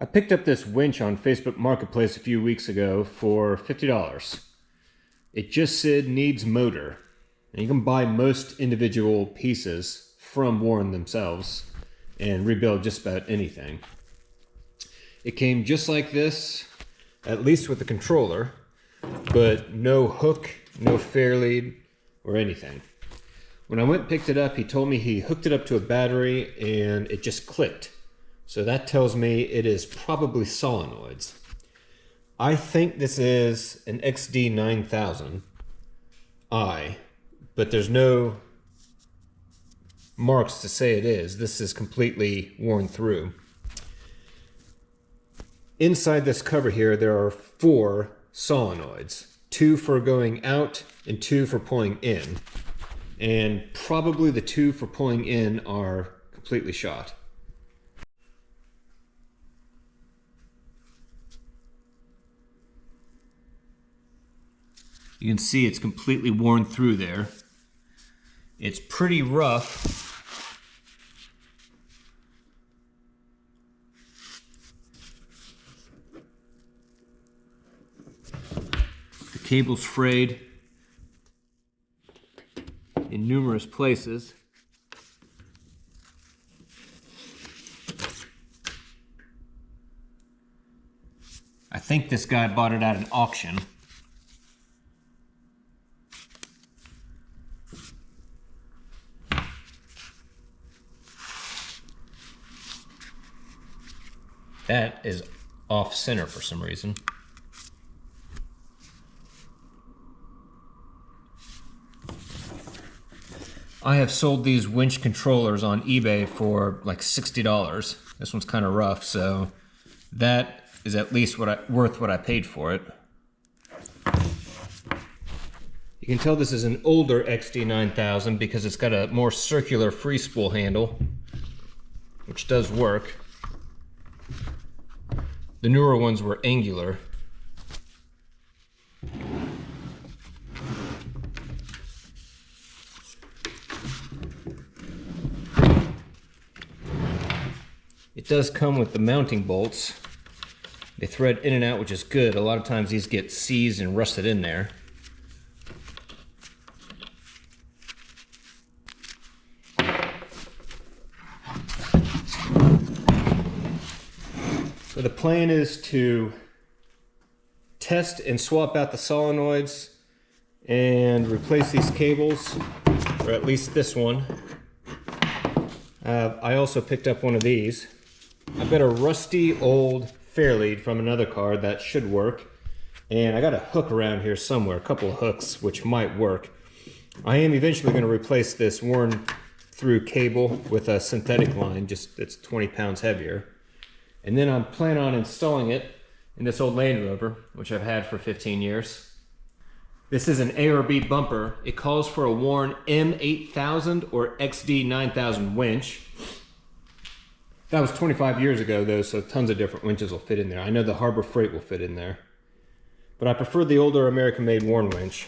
I picked up this winch on Facebook Marketplace a few weeks ago for $50. It just said needs motor. And you can buy most individual pieces from Warren themselves and rebuild just about anything. It came just like this, at least with the controller, but no hook, no fair lead, or anything. When I went and picked it up, he told me he hooked it up to a battery and it just clicked. So that tells me it is probably solenoids. I think this is an XD9000i, but there's no marks to say it is. This is completely worn through. Inside this cover here, there are 4 solenoids. 2 for going out and 2 for pulling in. And probably the 2 for pulling in are completely shot. You can see it's completely worn through there. It's pretty rough. The cable's frayed in numerous places. I think this guy bought it at an auction. That is off center for some reason. I have sold these winch controllers on eBay for like $60. This one's kind of rough, so that is at least worth what I paid for it. You can tell this is an older XD9000 because it's got a more circular free spool handle, which does work. The newer ones were angular. It does come with the mounting bolts. They thread in and out, which is good. A lot of times these get seized and rusted in there. So the plan is to test and swap out the solenoids and replace these cables, or at least this one. I also picked up one of these. I've got a rusty old fair lead from another car that should work, and I got a hook around here somewhere, a couple of hooks which might work. I am eventually going to replace this worn through cable with a synthetic line, just it's 20 pounds heavier. And then I'm planning on installing it in this old Land Rover, which I've had for 15 years. This is an A or B bumper. It calls for a Warren M8000 or XD9000 winch. That was 25 years ago though, so tons of different winches will fit in there. I know the Harbor Freight will fit in there. But I prefer the older American-made Warren winch.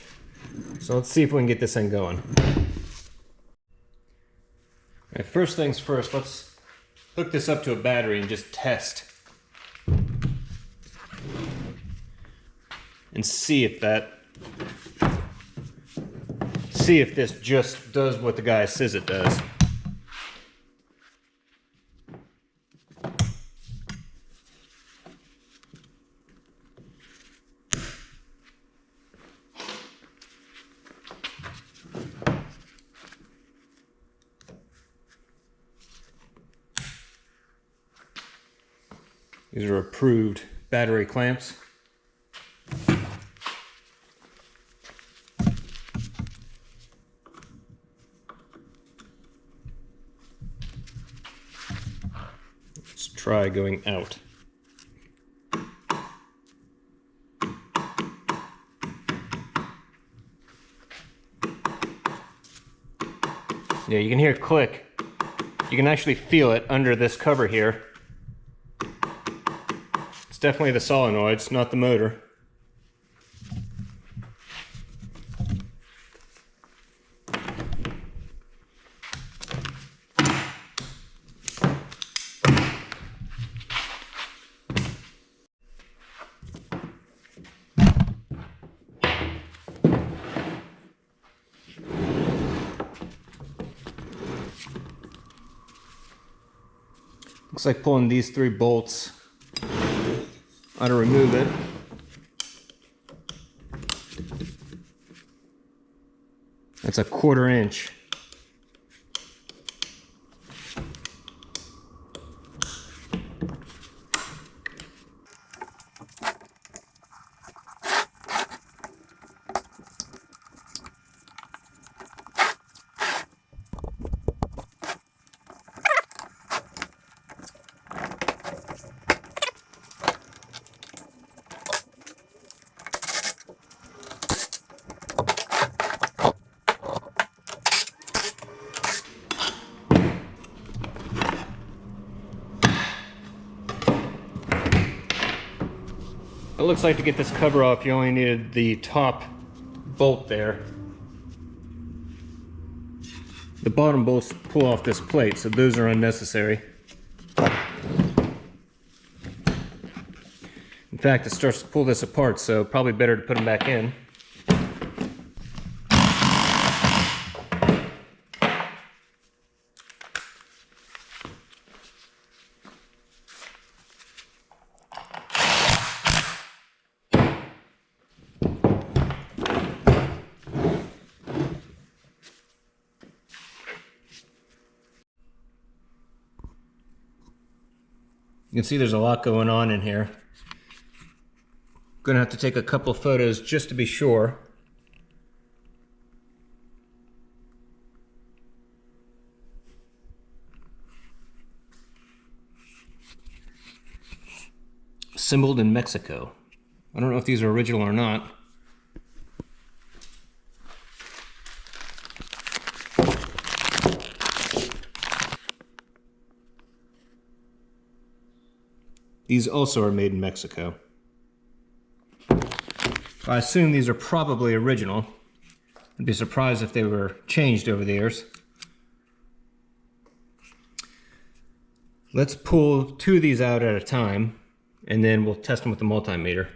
So let's see if we can get this thing going. All right, first things first, let's hook this up to a battery and just test. And see if this just does what the guy says it does. These are approved battery clamps. Let's try going out. Yeah, you can hear it click. You can actually feel it under this cover here. It's definitely the solenoids, not the motor. Looks like pulling these 3 bolts ought to remove it. That's a 1/4 inch. It looks like to get this cover off, you only needed the top bolt there. The bottom bolts pull off this plate, so those are unnecessary. In fact, it starts to pull this apart, so probably better to put them back in. You can see there's a lot going on in here. Gonna have to take a couple photos just to be sure. Assembled in Mexico. I don't know if these are original or not. These also are made in Mexico. I assume these are probably original. I'd be surprised if they were changed over the years. Let's pull 2 of these out at a time, and then we'll test them with the multimeter.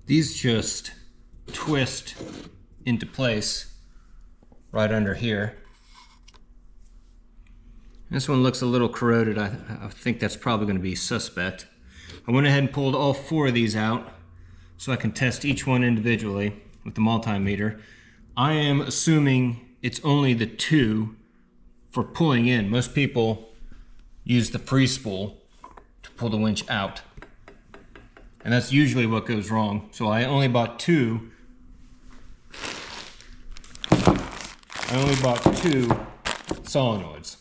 These just twist into place right under here. This one looks a little corroded. I think that's probably going to be suspect. I went ahead and pulled all 4 of these out so I can test each one individually with the multimeter. I am assuming it's only the 2 for pulling in. Most people use the free spool to pull the winch out, and that's usually what goes wrong. So I only bought 2. I only bought 2 solenoids.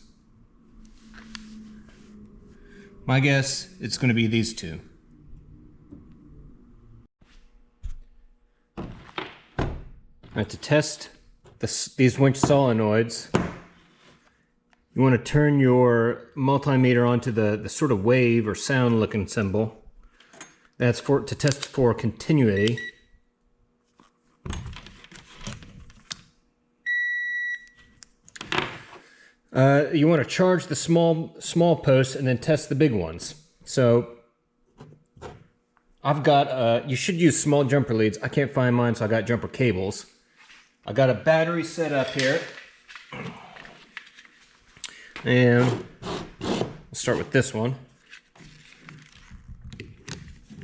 My guess, it's going to be these 2. Right, to test these winch solenoids, you want to turn your multimeter onto the sort of wave or sound looking symbol. That's to test for continuity. You want to charge the small posts and then test the big ones. So I've got, you should use small jumper leads. I can't find mine, so I got jumper cables. I got a battery set up here. And we'll start with this one.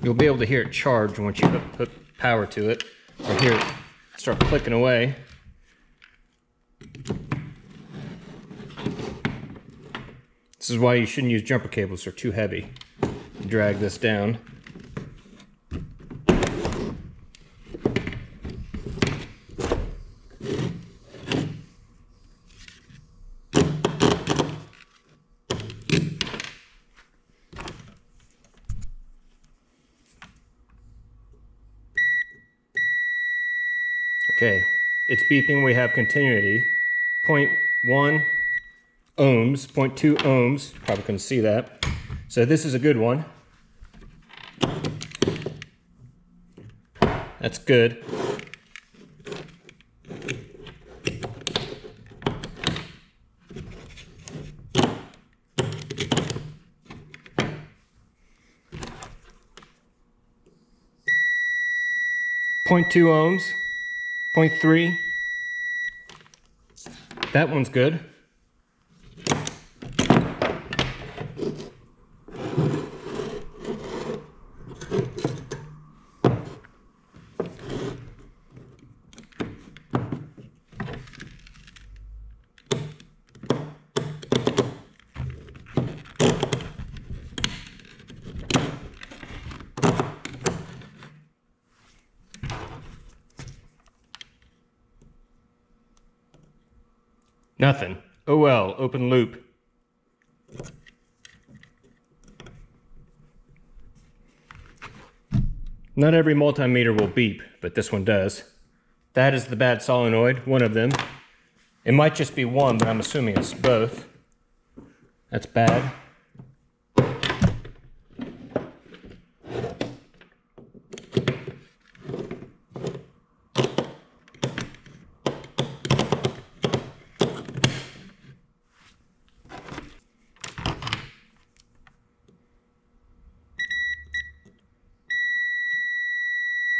You'll be able to hear it charge once you put power to it. Or hear it start clicking away. This is why you shouldn't use jumper cables, they're too heavy. Drag this down. Okay, it's beeping, we have continuity. 0.1 ohms, 0.2 ohms, probably couldn't see that. So this is a good one. That's good. .2 ohms, 0.3. That one's good. Nothing. Oh well, open loop. Not every multimeter will beep, but this one does. That is the bad solenoid, one of them. It might just be one, but I'm assuming it's both. That's bad.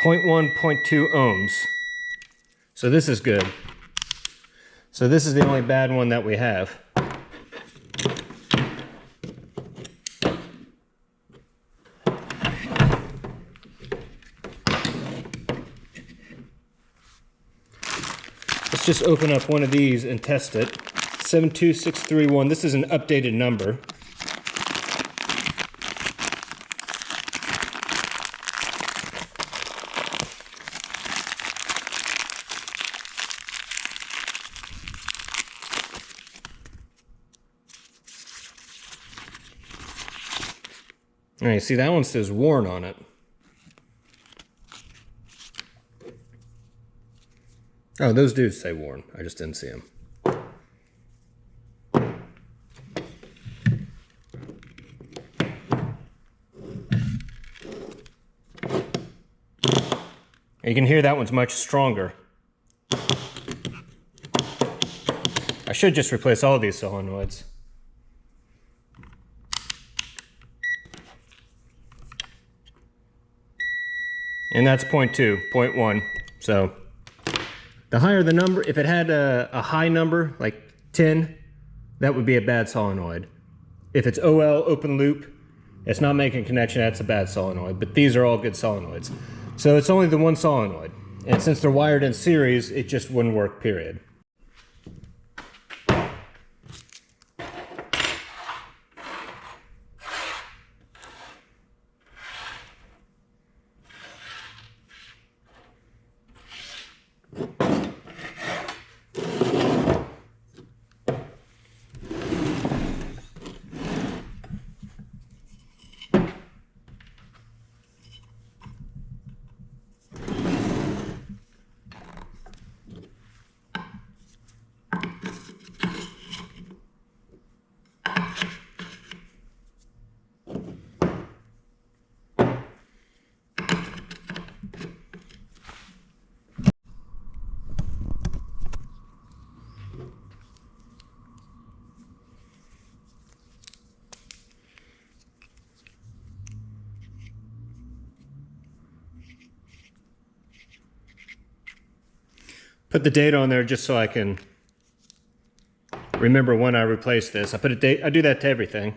.1, .2 ohms. So this is good. So this is the only bad one that we have. Let's just open up one of these and test it. 72631, this is an updated number. All right, see, that one says worn on it. Oh, those do say worn. I just didn't see them. You can hear that one's much stronger. I should just replace all of these solenoids. and that's 0.2, 0.1. So the higher the number, if it had a high number, like 10, that would be a bad solenoid. If it's OL, open loop, it's not making a connection, that's a bad solenoid. But these are all good solenoids. So it's only the one solenoid. And since they're wired in series, it just wouldn't work, period. Put the date on there just so I can remember when I replaced this. I put a date, I do that to everything.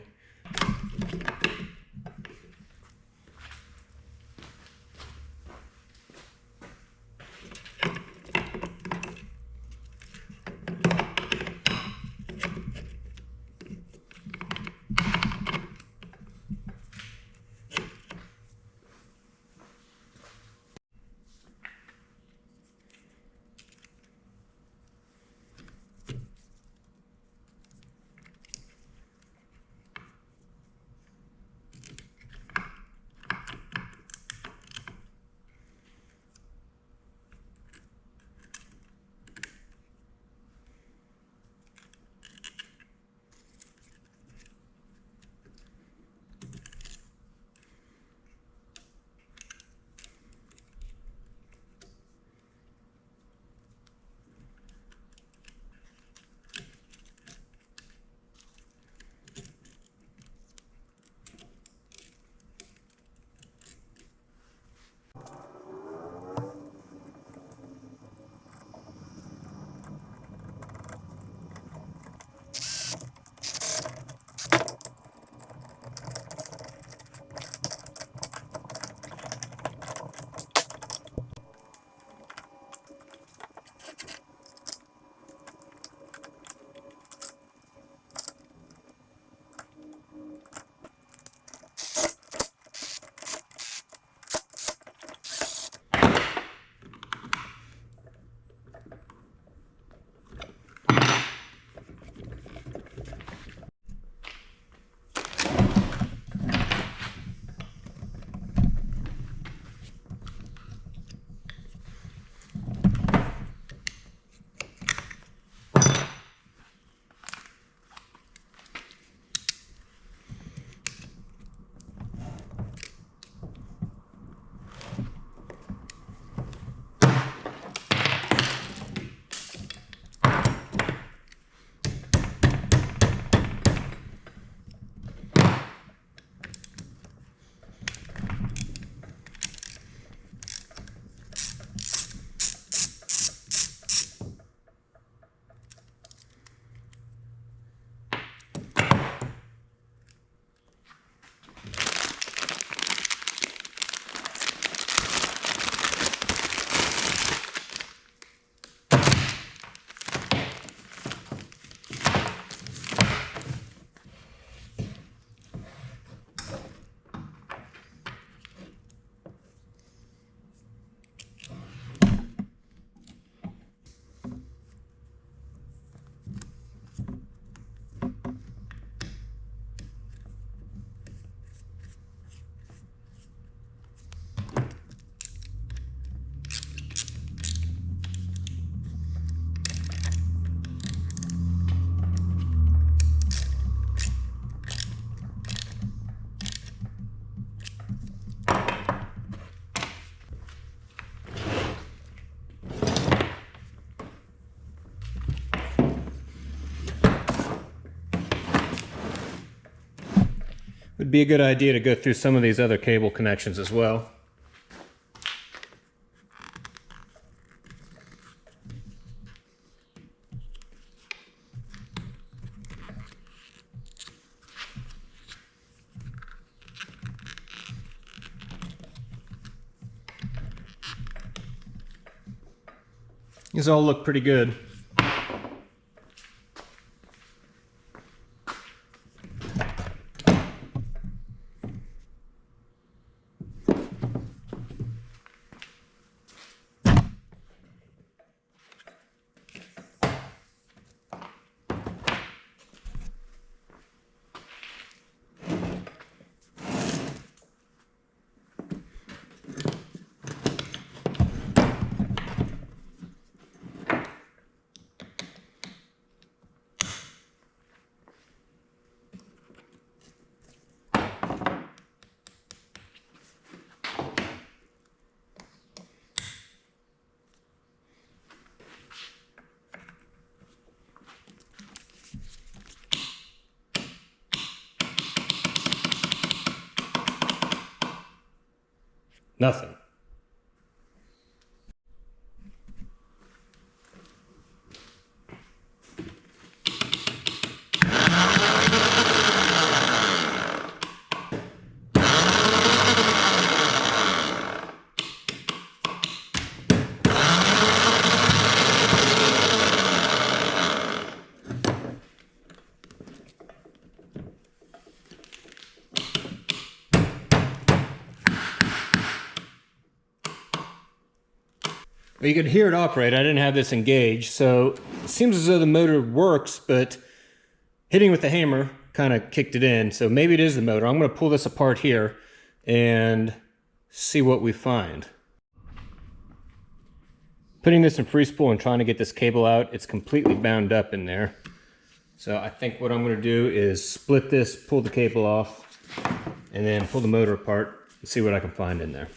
Would be a good idea to go through some of these other cable connections as well. These all look pretty good. Nothing. Well, you could hear it operate. I didn't have this engaged, so it seems as though the motor works, but hitting with the hammer kind of kicked it in, so maybe it is the motor. I'm going to pull this apart here and see what we find. Putting this in free spool and trying to get this cable out, it's completely bound up in there. So I think what I'm going to do is split this, pull the cable off, and then pull the motor apart and see what I can find in there.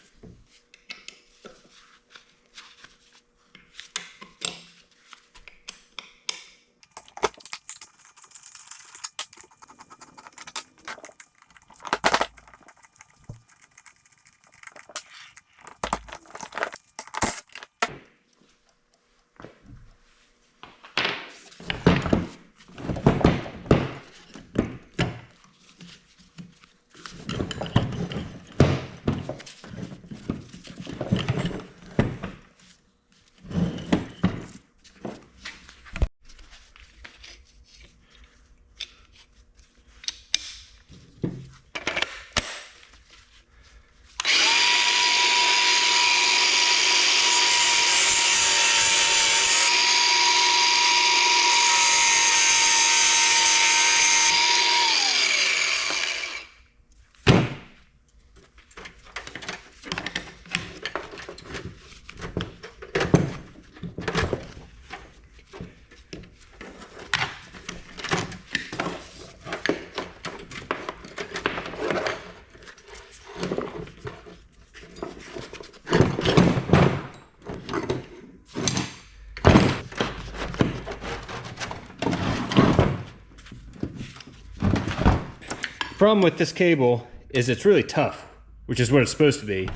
The problem with this cable is it's really tough, which is what it's supposed to be,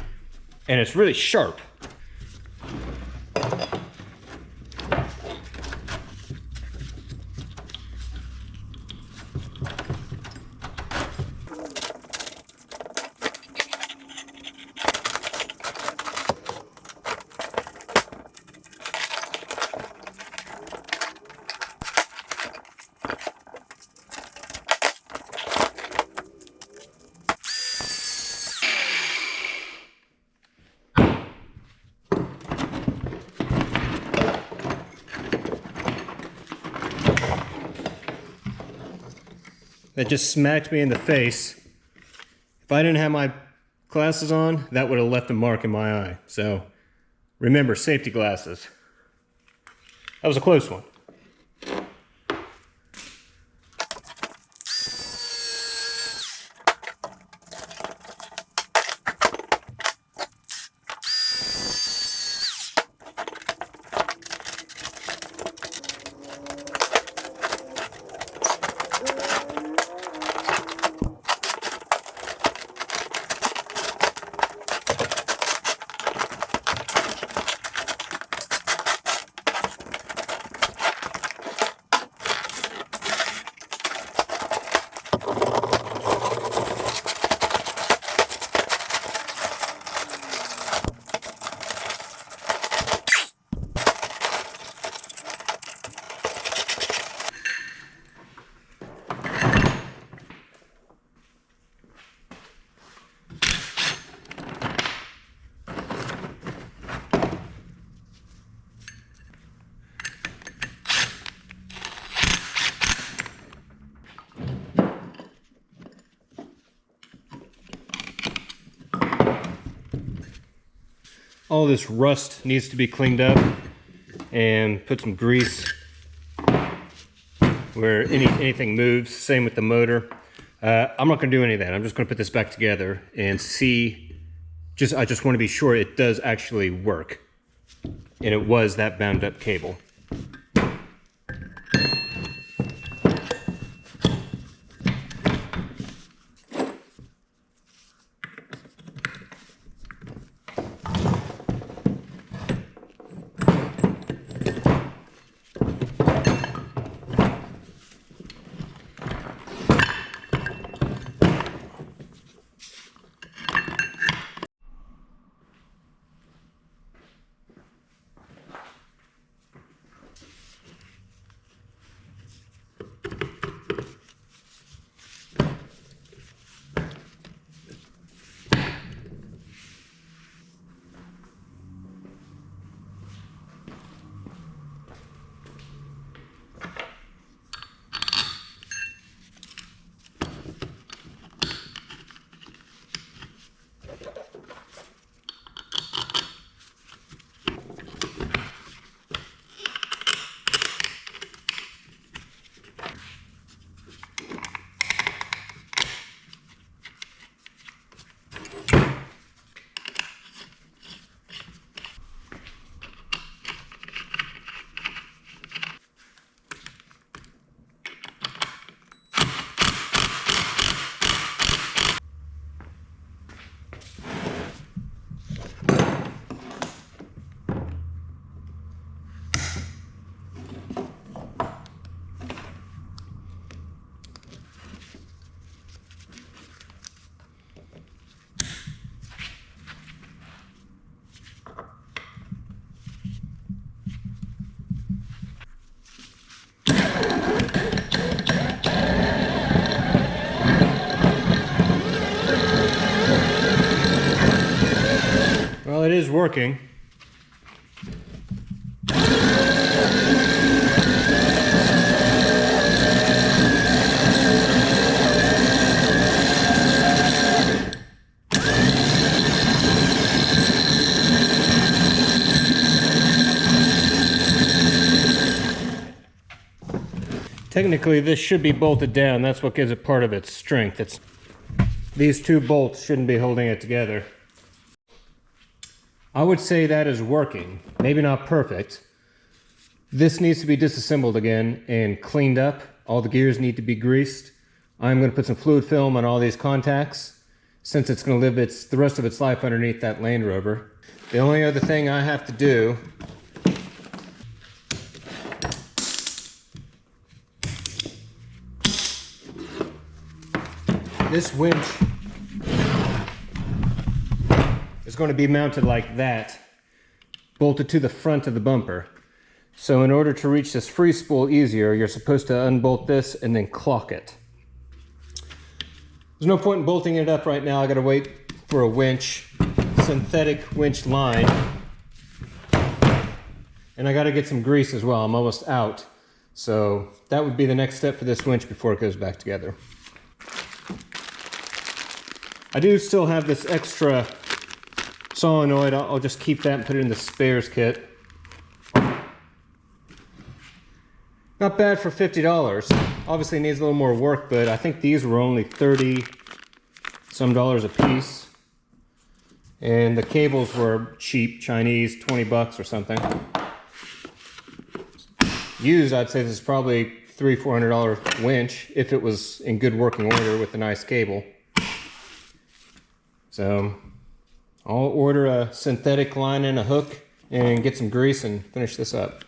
and it's really sharp. That just smacked me in the face. If I didn't have my glasses on, that would have left a mark in my eye. So remember, safety glasses. That was a close one. all this rust needs to be cleaned up and put some grease where anything moves. Same with the motor. I'm not going to do any of that. I'm just going to put this back together and see. I just want to be sure it does actually work. And it was that bound up cable. Well, it is working. Technically, this should be bolted down. That's what gives it part of its strength. These two bolts shouldn't be holding it together. I would say that is working. Maybe not perfect. This needs to be disassembled again and cleaned up. All the gears need to be greased. I'm going to put some fluid film on all these contacts since it's going to live the rest of its life underneath that Land Rover. The only other thing I have to do this winch is going to be mounted like that, bolted to the front of the bumper. So in order to reach this free spool easier, you're supposed to unbolt this and then clock it. There's no point in bolting it up right now. I gotta wait for a winch, synthetic winch line. And I gotta get some grease as well. I'm almost out. So that would be the next step for this winch before it goes back together. I do still have this extra solenoid. I'll just keep that and put it in the spares kit. Not bad for $50. Obviously needs a little more work, but I think these were only $30 some a piece. And the cables were cheap, Chinese, 20 bucks or something. Used, I'd say this is probably $300-400 winch if it was in good working order with a nice cable. So I'll order a synthetic line and a hook and get some grease and finish this up.